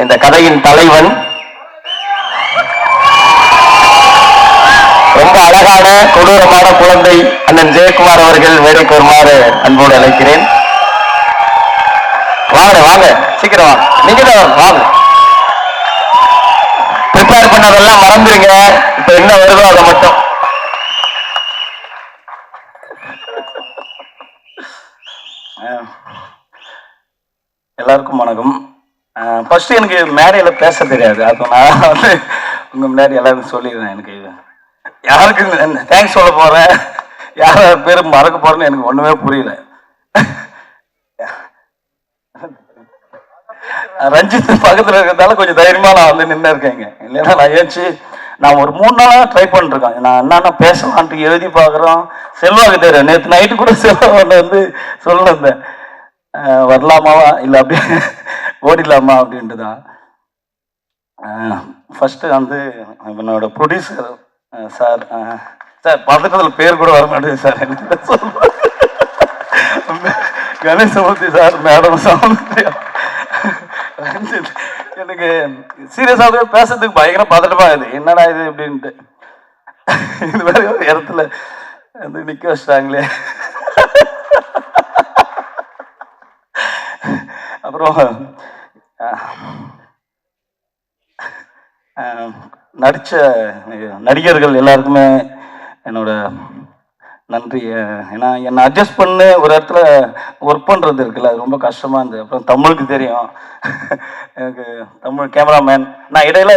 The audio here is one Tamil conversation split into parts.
இந்த கதையின் தலைவன் ரொம்ப அழகான கொடூரமான குழந்தை அண்ணன் ஜெயக்குமார் அவர்கள் வேலைக்கு வருமாறு அன்போடு அழைக்கிறேன். வாங்க வாங்க, சீக்கிரம் வாங்க. நீங்க தான் வாங்க. ப்ரிப்பேர் பண்ணதெல்லாம் மறந்துருங்க. இப்ப என்ன வருதோ அதை மட்டும். எல்லாருக்கும் வணக்கம். ஃபர்ஸ்ட் எனக்கு மேடையில் பேச தெரியாது. அப்போ நான் வந்து உங்கள் முன்னாடி எல்லாருக்கும் சொல்லிடுறேன். எனக்கு யாருக்கு தேங்க்ஸ் சொல்ல போகிறேன், யார் பேர் மறக்க போகிறேன்னு எனக்கு ஒன்றுமே புரியல. ரஞ்சித் பக்கத்தில் இருக்கிறதால கொஞ்சம் தைரியமாக நான் வந்து நின்று இருக்கேங்க. இல்லைன்னா நான் ஏச்சு நான் ஒரு 3 நாளாக ட்ரை பண்ணிருக்கேன். நான் என்னென்ன பேசலான்ட்டு எழுதி பார்க்குறோம். செல்வாக்கு தெரியும். நேற்று நைட்டு கூட செல்வாங்க வந்து சொல்லிருந்தேன், வரலாமாவா இல்லை அப்படியே ஓடிடலாமா அப்படின்ட்டு தான். ஃபஸ்ட்டு வந்து என்னோட ப்ரொடியூசர் சார் பதட்டத்தில் பேர் கூட வர மாட்டேங்குது சார். எனக்கு சொல்லுவேன் கணேசமூர்த்தி சார், மேடம் சௌந்தர்யா, எனக்கு சீரியஸாகவே பேசுறதுக்கு பயங்கர பதட்டமாக இது. என்னடா இது அப்படின்ட்டு இது மாதிரி ஒரு இடத்துல வந்து நிற்க வச்சிட்டாங்களே. அப்புறம் நடித்த நடிகர்கள் எல்லாருக்குமே என்னோட நன்றி. ஏன்னா என்னை அட்ஜஸ்ட் பண்ணு ஒரு இடத்துல ஒர்க் பண்ணுறது இருக்குல்ல, அது ரொம்ப கஷ்டமாக இருந்தது. அப்புறம் தமிழுக்கு தெரியும், எனக்கு தமிழ் கேமராமேன். நான் இடையில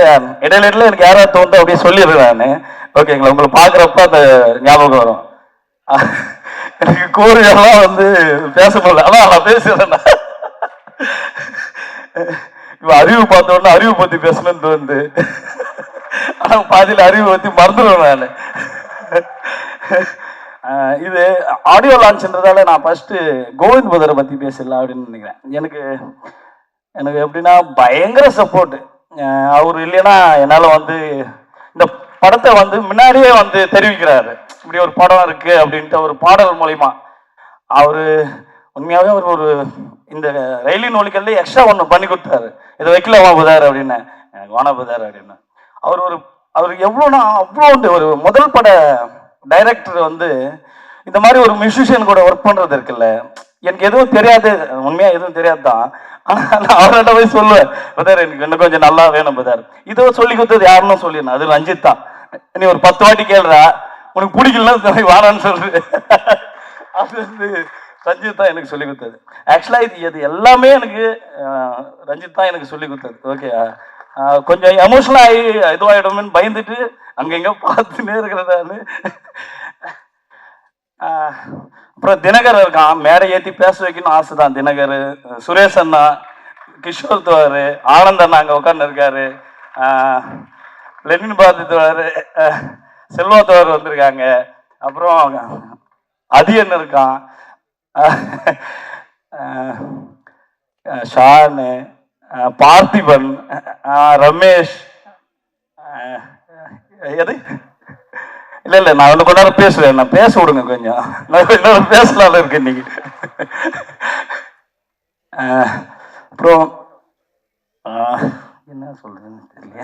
எனக்கு யாராவது தோணுதோ அப்படியே சொல்லிடுறேன் நான். ஓகேங்களா, உங்களை பார்க்குறப்ப அந்த ஞாபகம் வரும். எனக்கு கோரிலாம் வந்து பேச முடியல, ஆனால் நான் பேசுகிறேன். இப்போ அறிவு பார்த்தோன்னா அறிவு பற்றி பேசணும்னு தோணுது, ஆனால் பாதியில் அறிவு பற்றி மறந்துடுவேன் நான். இது ஆடியோ லான்ச்ன்றதால நான் ஃபர்ஸ்ட் கோவிந்த் பதரை பற்றி பேசலாம் அப்படின்னு நினைக்கிறேன். எனக்கு எப்படின்னா பயங்கர சப்போர்ட். அவர் இல்லைன்னா என்னால் வந்து இந்த படத்தை வந்து முன்னாடியே வந்து தெரிவிக்கிறாரு, இப்படி ஒரு படம் இருக்கு அப்படின்ட்டு ஒரு பாடல் மூலிமா. அவர் உண்மையாகவே அவர் ஒரு இந்த ரயிலின் ஒலிக்கல்ல எக்ஸ்ட்ரா ஒன்று பண்ணி கொடுத்தாரு. இதை வைக்கலாமா புதார் அப்படின்னு, எனக்கு வானா புதார் அப்படின்னு. அவர் எவ்வளோனா அவ்வளோ வந்து ஒரு முதல் பட டைரக்டர் வந்து இந்த மாதிரி ஒரு மியூசிஷியன் கூட ஒர்க் பண்ணுறது இருக்குல்ல, எனக்கு எதுவும் தெரியாது, உண்மையாக எதுவும் தெரியாது தான். ஆனால் நான் அவர்கிட்ட போய் சொல்லுவேன், பதார் எனக்கு இன்னும் கொஞ்சம் நல்லா வேணும் பதார். இதோ சொல்லி கொடுத்தது யாருன்னு சொல்லிடணும், அது ரஞ்சித் தான். நீ ஒரு 10 வாட்டி கேள்றா, உனக்கு பிடிக்கலன்னு வானான்னு சொல்றது. அது வந்து ரஞ்சித் தான் எனக்கு சொல்லி கொடுத்தது. ஆக்சுவலாக இது எல்லாமே எனக்கு ரஞ்சித் தான் எனக்கு சொல்லி கொடுத்தது. ஓகே, கொஞ்சம் எமோஷனல் ஆகி இதுவாகிடும்னு பயந்துட்டு அங்கெங்க பார்த்துன்னே இருக்கிறதான்னு. அப்புறம் தினகர் இருக்கான், மேடை ஏற்றி பேச வைக்கணும்னு ஆசை தான். தினகர், சுரேஷ் அண்ணா, கிஷோர் தோர், ஆனந்த் அண்ணா அங்கே உட்காந்து இருக்காரு, லெனின் பாரதி தோர், செல்வா தோர் வந்திருக்காங்க, அப்புறம் அதியன் இருக்கான், ஷானு, பார்த்திபன், ரமேஷ். எது இல்லை நான் ஒன்று கொஞ்ச நேரம் பேசுவேன், நான் பேச விடுங்க கொஞ்சம், நான் கொஞ்ச நேரம் பேசலாம்ல இருக்கு இன்னைக்கு. அப்புறம் என்ன சொல்றதுன்னு தெரியல.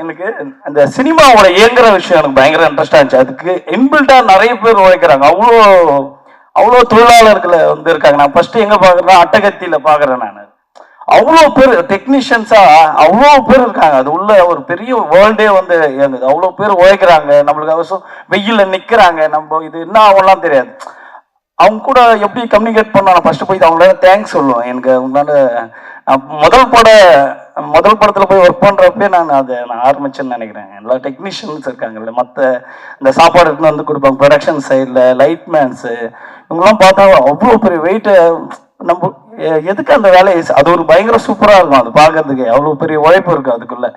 எனக்கு அந்த சினிமாவோட இயங்குற விஷயம் எனக்கு பயங்கர இன்ட்ரெஸ்டா இருந்துச்சு. அதுக்கு இன்பில்டா நிறைய பேர் உழைக்கிறாங்க, அவ்வளோ தொழிலாளர்கள் வந்து இருக்காங்க. நான் ஃபர்ஸ்ட் எங்க பாக்குறேன், அட்டகத்தியில பாக்குறேன். நான் அவ்வளோ பேர் டெக்னீஷியன்ஸா அவ்வளோ பேர் இருக்காங்க. அது உள்ள ஒரு பெரிய வேர்ல்டே வந்து இயங்குது. அவ்வளோ பேர் உழைக்கிறாங்க, நம்மளுக்கு அவசியம் வெயில்ல நிக்கிறாங்க. நம்ம இது என்ன ஆகும்லாம் தெரியாது. அவங்க கூட எப்படி கம்யூனிகேட் பண்ண நான் ஃபர்ஸ்ட் போய் அவங்கள தேங்க்ஸ் சொல்லுவேன். எனக்கு உங்களால முதல் படத்தில் போய் ஒர்க் பண்ணுறப்பே நான் ஆரம்பிச்சேன்னு நினைக்கிறேன். எல்லா டெக்னீஷியன்ஸ் இருக்காங்கல்ல, மற்ற இந்த சாப்பாடு எடுத்துன்னு வந்து கொடுப்பாங்க, ப்ரொடக்ஷன் சைடில் லைட்மேன்ஸு, இவங்கெல்லாம் பார்த்தா அவ்வளோ பெரிய வெயிட்டு. நம்ம எதுக்கு அந்த வேலையை, அது ஒரு பயங்கர சூப்பராக இருக்கும் அது பார்க்கறதுக்கு. அவ்வளோ பெரிய உழைப்பு இருக்கும் அதுக்குள்ள.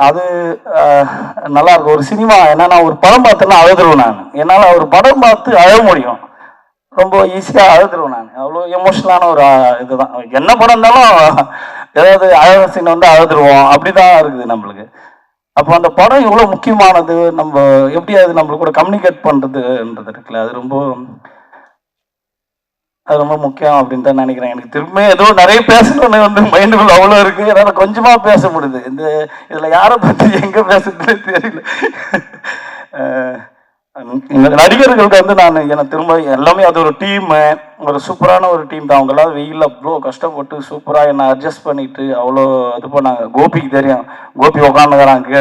அது நல்லா இருக்கும். ஒரு சினிமா என்னன்னா, ஒரு படம் பார்த்தேன்னா அழுதுருவேன் நான். என்னால் ஒரு படம் பார்த்து அழ முடியும், ரொம்ப ஈஸியாக அழுதுருவேன் நான். அவ்வளோ எமோஷனலான ஒரு இதுதான். என்ன படம் இருந்தாலும் ஏதாவது அழகு சீன் வந்து அழுதுருவோம், அப்படிதான் இருக்குது நம்மளுக்கு. அப்போ அந்த படம் எவ்வளோ முக்கியமானது, நம்ம எப்படி அது நம்மளுக்கு கூட கம்யூனிகேட் பண்ணுறதுன்றது இருக்குல்ல, அது ரொம்ப அது ரொம்ப முக்கியம் அப்படின்னு தான் நினைக்கிறேன். எனக்கு திரும்ப ஏதோ நிறைய பேசணும்னு வந்து மைண்டுக்குள்ள அவ்வளோ இருக்கு. என்னால் கொஞ்சமாக பேச முடியுது. இதில் யாரை பற்றி எங்கே பேசுறதுன்னு தெரியல. இந்த நடிகர்களுக்கு வந்து எனக்கு திரும்ப எல்லாமே அது ஒரு டீமு, ஒரு சூப்பரான ஒரு டீம் தான். அவங்க எல்லாம் வெயிலில் அவ்வளோ கஷ்டப்பட்டு சூப்பராக என்னை அட்ஜஸ்ட் பண்ணிட்டு அவ்வளோ இது பண்ணாங்க. கோபிக்கு தெரியும், கோபி உட்காந்துக்கிறாங்க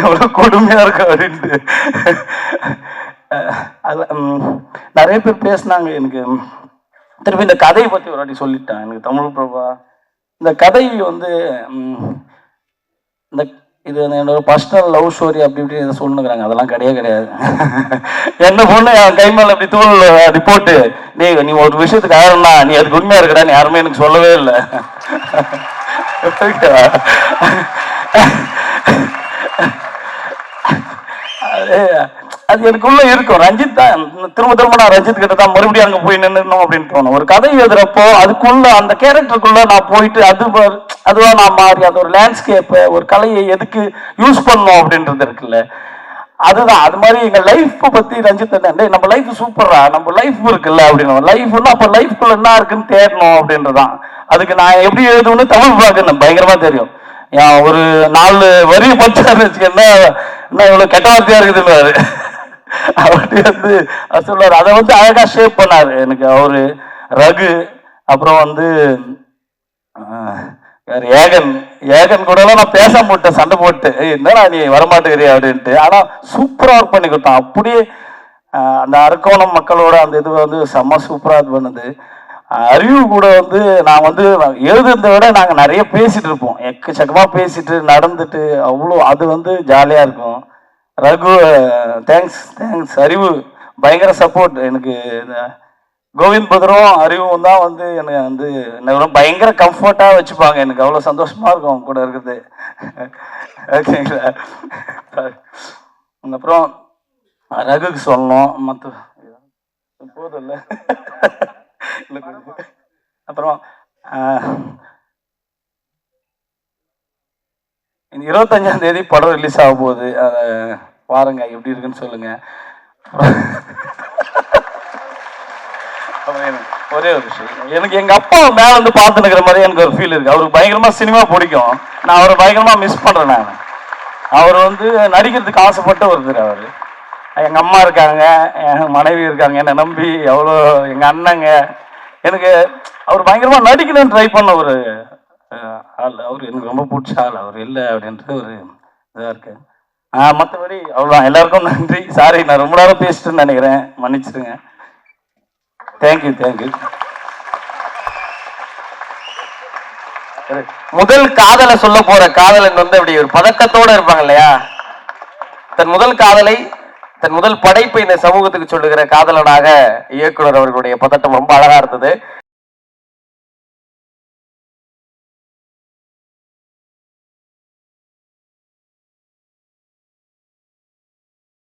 எவ்வளோ கொடுமையாக இருக்கு அப்படின்ட்டு. அதில் நிறைய பேர் பேசினாங்க. எனக்கு திருப்பி இந்த கதையை பற்றி ஒரு வாட்டி சொல்லிட்டேன். எனக்கு தமிழ் பிரபா இந்த கதை வந்து இந்த இது என்னோட பர்சனல் லவ் ஸ்டோரி அப்படி இப்படி இதை சொல்லுங்கிறாங்க. அதெல்லாம் கிடையாது. என்ன பொண்ணு என் கை மேல அப்படி தூள் அப்படி போட்டு, நீ ஒரு விஷயத்துக்கு ஆயிரம்னா நீ அதுக்கு உண்மையா இருக்கடான்னு யாருமே எனக்கு சொல்லவே இல்லை. அது எனக்குள்ள இருக்கும். ரஞ்சித் தான் திரும்ப நான் ரஞ்சித் கிட்ட தான் மறுபடியும் அங்க போய் நின்னுடணும் அப்படின்னு தோணும். ஒரு கதை எழுதுறப்போ அதுக்குள்ள அந்த கேரக்டருக்குள்ள நான் போயிட்டு அதுவா நான் மாறி அந்த ஒரு லேண்ட்ஸ்கேப்பை ஒரு கலையை எதுக்கு யூஸ் பண்ணணும் அப்படின்றது இருக்குல்ல, அதுதான். அது மாதிரி எங்க லைஃப் பத்தி ரஞ்சித் நம்ம லைஃப் சூப்பரா, நம்ம லைஃப் இருக்குல்ல அப்படின்னு. லைஃப்னா அப்ப லைஃப்குள்ள என்ன இருக்குன்னு தேடணும் அப்படின்றதான். அதுக்கு நான் எப்படி எழுதுன்னு தமிழ் பார்க்கணும் பயங்கரமா தெரியும். ஒரு 4 வரி பச்சான்னு வச்சுக்கன்னா என்ன இவ்வளவு கெட்ட வார்த்தையா இருக்குதுன்னு அப்படி வந்து சொல்லுவாரு. அதை வந்து அழகா ஷேப் பண்ணாரு எனக்கு அவரு. ரகு, அப்புறம் வந்து ஏகன் கூட எல்லாம் நான் பேச மாட்டேன், சண்டை போட்டு என்னடா நீ வரமாட்டேங்கிறியா அப்படின்ட்டு. ஆனா சூப்பரா ஒர்க் பண்ணி கொடுத்தான். அப்படியே அந்த அரக்கோணம் மக்களோட அந்த இது வந்து செம்ம சூப்பரா இது பண்ணுது. அறிவு கூட வந்து நான் வந்து எழுதுறதை விட நாங்கள் நிறைய பேசிட்டு இருப்போம், எக்கச்சக்கமா பேசிட்டு நடந்துட்டு அவ்வளோ அது வந்து ஜாலியா இருக்கும். ரகு தேங்க்ஸ். அறிவு பயங்கர சப்போர்ட் எனக்கு. கோவிந்த் பத்ரும் அறிவும் தான் வந்து எனக்கு வந்து என்ன பயங்கர கம்ஃபர்ட்டா வச்சுப்பாங்க. எனக்கு அவ்வளோ சந்தோஷமா இருக்கும் அவங்க கூட இருக்குது. ஓகேங்களா? அப்புறம் ரகுக்கு சொல்லணும், மற்ற போதும் இல்லை. அப்புறம் 25ஆம் தேதி படம் ரிலீஸ் ஆக போகுது. அதை பாருங்க, எப்படி இருக்குன்னு சொல்லுங்க. ஒரே ஒரு விஷயம், எனக்கு எங்க அப்பா மேல வந்து பார்த்துனுக்கிற மாதிரி எனக்கு ஒரு ஃபீல் இருக்கு. அவருக்கு பயங்கரமா சினிமா பிடிக்கும். நான் அவரை பயங்கரமா மிஸ் பண்றேன். நான் அவர் வந்து நடிக்கிறதுக்கு ஆசைப்பட்ட ஒருத்தர். அவரு எங்க அம்மா இருக்காங்க, என் மனைவி இருக்காங்க, என்னை நம்பி எவ்வளோ எங்க அண்ணங்க. எனக்கு அவர் பயங்கரமா நடிக்கணும்னு ட்ரை பண்ண ஒரு ஆள். அவர் எனக்கு ரொம்ப பிடிச்ச ஆள். அவர் இல்லை அப்படின்றது ஒரு இதாக இருக்கு. மற்றபடி அவ்வளோதான். எல்லாருக்கும் நன்றி. சாரி, நான் ரொம்ப நேரம் பேசிட்டுன்னு நினைக்கிறேன், மன்னிச்சிடுங்க. தேங்க்யூ. முதல் காதலை சொல்ல போற காதலன் வந்து அப்படி ஒரு பதக்கத்தோட இருப்பாங்க இல்லையா? தன் முதல் காதலை, தன் முதல் படைப்பை இந்த சமூகத்துக்கு சொல்லுகிற காதலனாக இயக்குனர் அவர்களுடைய பதட்டம் ரொம்ப அழகா இருந்தது.